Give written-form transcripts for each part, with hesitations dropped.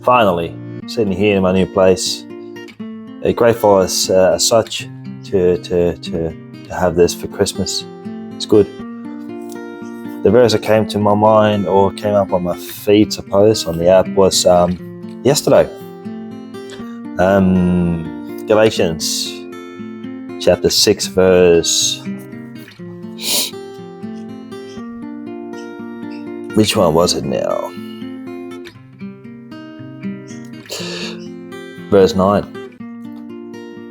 finally sitting here in my new place. Grateful as such to have this for Christmas. It's good. The verse that came to my mind, or came up on my feed, suppose, on the app was yesterday. Galatians chapter 6 verse... Which one was it now? Verse 9.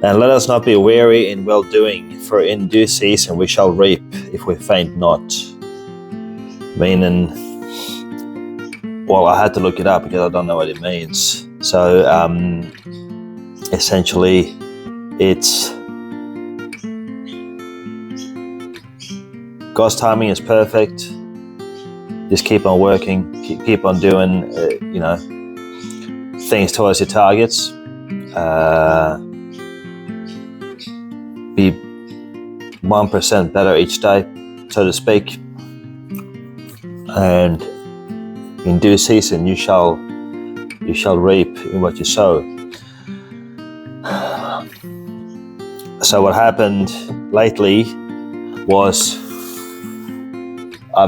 And let us not be weary in well-doing, for in due season we shall reap if we faint not. Meaning, well, I had to look it up because I don't know what it means. So, essentially, it's God's timing is perfect. Just keep on working, keep on doing, things towards your targets. Be 1% better each day, so to speak. And in due season, you shall reap in what you sow. So what happened lately was I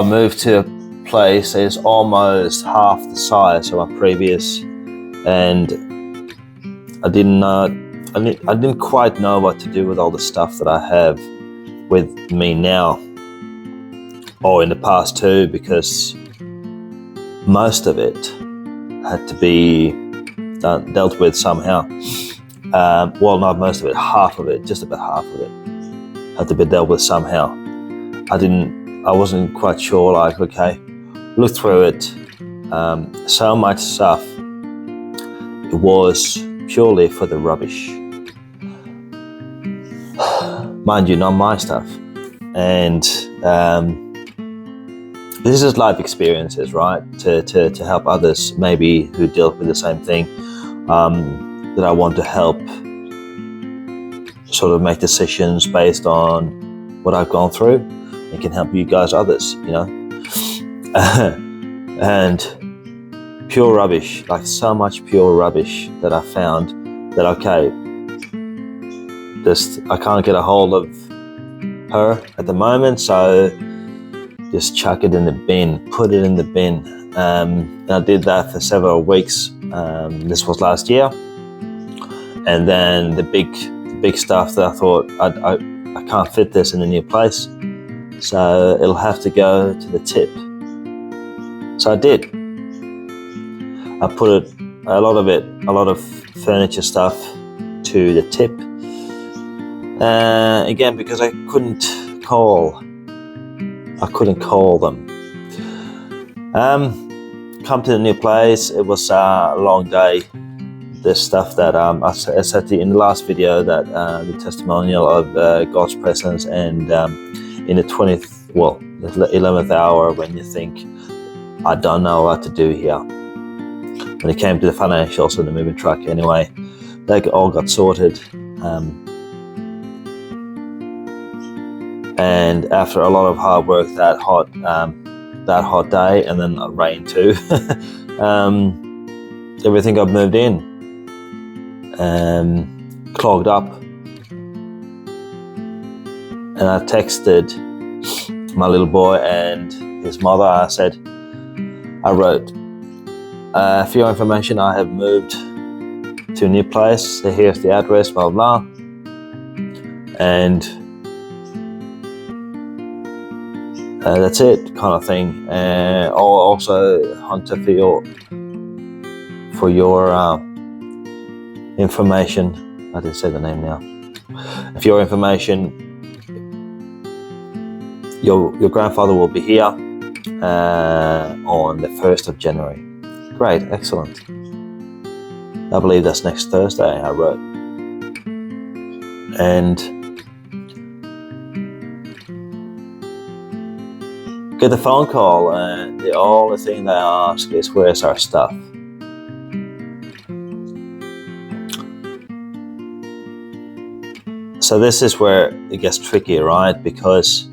moved to a place that is almost half the size of my previous, and I didn't quite know what to do with all the stuff that I have with me now, or in the past too, because most of it had to be dealt with somehow. Well, not most of it, half of it, just about half of it had to be dealt with somehow. I wasn't quite sure, look through it. So much stuff, it was purely for the rubbish. Mind you, not my stuff. And this is life experiences, right? To help others maybe who deal with the same thing, that I want to help sort of make decisions based on what I've gone through. It can help you guys, others, and pure rubbish, like so much pure rubbish that I found that, I can't get a hold of her at the moment, so just chuck it in the bin, put it in the bin. And I did that for several weeks. This was last year. And then the big stuff that I thought I can't fit this in a new place, so it'll have to go to the tip. So I did. I put a lot of furniture stuff to the tip. Again, because I couldn't call them. Come to the new place. It was a long day. There's stuff that I said in the last video, that the testimonial of God's presence, and in the 11th hour, when you think, I don't know what to do here. When it came to the financials and the moving truck, anyway, they all got sorted. And after a lot of hard work, that hot day, and then rain too, everything got moved in. Clogged up, and I texted my little boy and his mother. I wrote, for your information, I have moved to a new place. Here's the address, blah blah, and that's it, kind of thing. Also, Hunter, for your information, I didn't say the name now. For your information, your grandfather will be here on the 1st of January. Great, excellent. I believe that's next Thursday, I wrote. And get the phone call, and the only thing they ask is, where's our stuff? So this is where it gets tricky, right? Because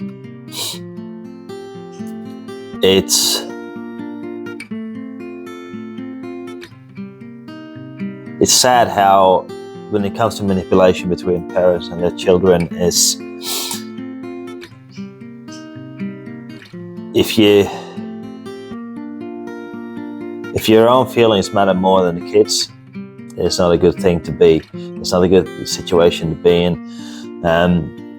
it's sad how when it comes to manipulation between parents and their children is if your own feelings matter more than the kids, it's not a good thing to be. It's not a good situation to be in.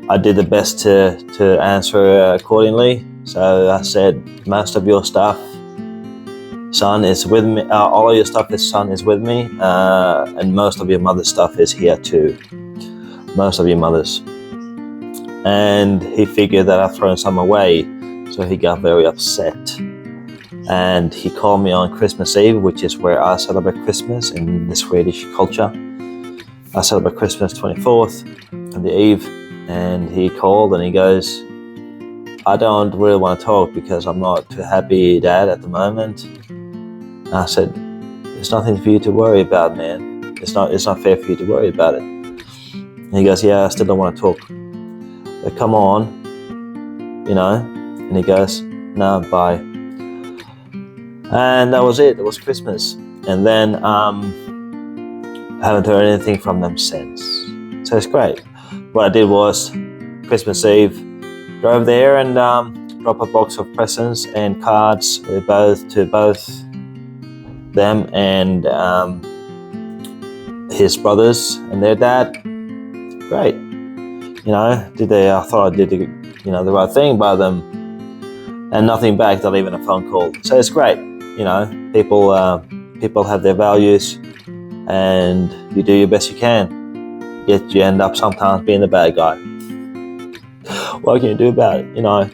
I did the best to answer accordingly. So I said, most of your stuff, son, is with me. All of your stuff, son, is with me, and most of your mother's stuff is here too. Most of your mother's. And he figured that I'd thrown some away, so he got very upset. And he called me on Christmas Eve, which is where I celebrate Christmas in the Swedish culture. I celebrate Christmas 24th on the eve, and he called and he goes, I don't really want to talk because I'm not too happy, Dad, at the moment. And I said, there's nothing for you to worry about, man. It's not fair for you to worry about it. And he goes, yeah, I still don't want to talk. But come on, And he goes, no, bye. And that was it. It was Christmas. And then I haven't heard anything from them since. So it's great. What I did was Christmas Eve, drove there and dropped a box of presents and cards to both them and his brothers and their dad. Great. I thought I did the right thing by them, and nothing back, not even a phone call. So it's great. People have their values, and you do your best you can. Yet you end up sometimes being the bad guy. What can you do about it?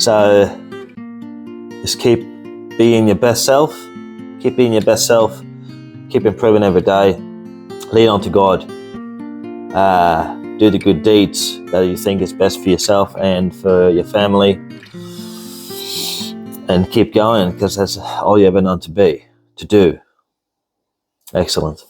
So just keep being your best self. Keep being your best self. Keep improving every day. Lean on to God. Do the good deeds that you think is best for yourself and for your family. And keep going, because that's all you ever known to do. Excellent.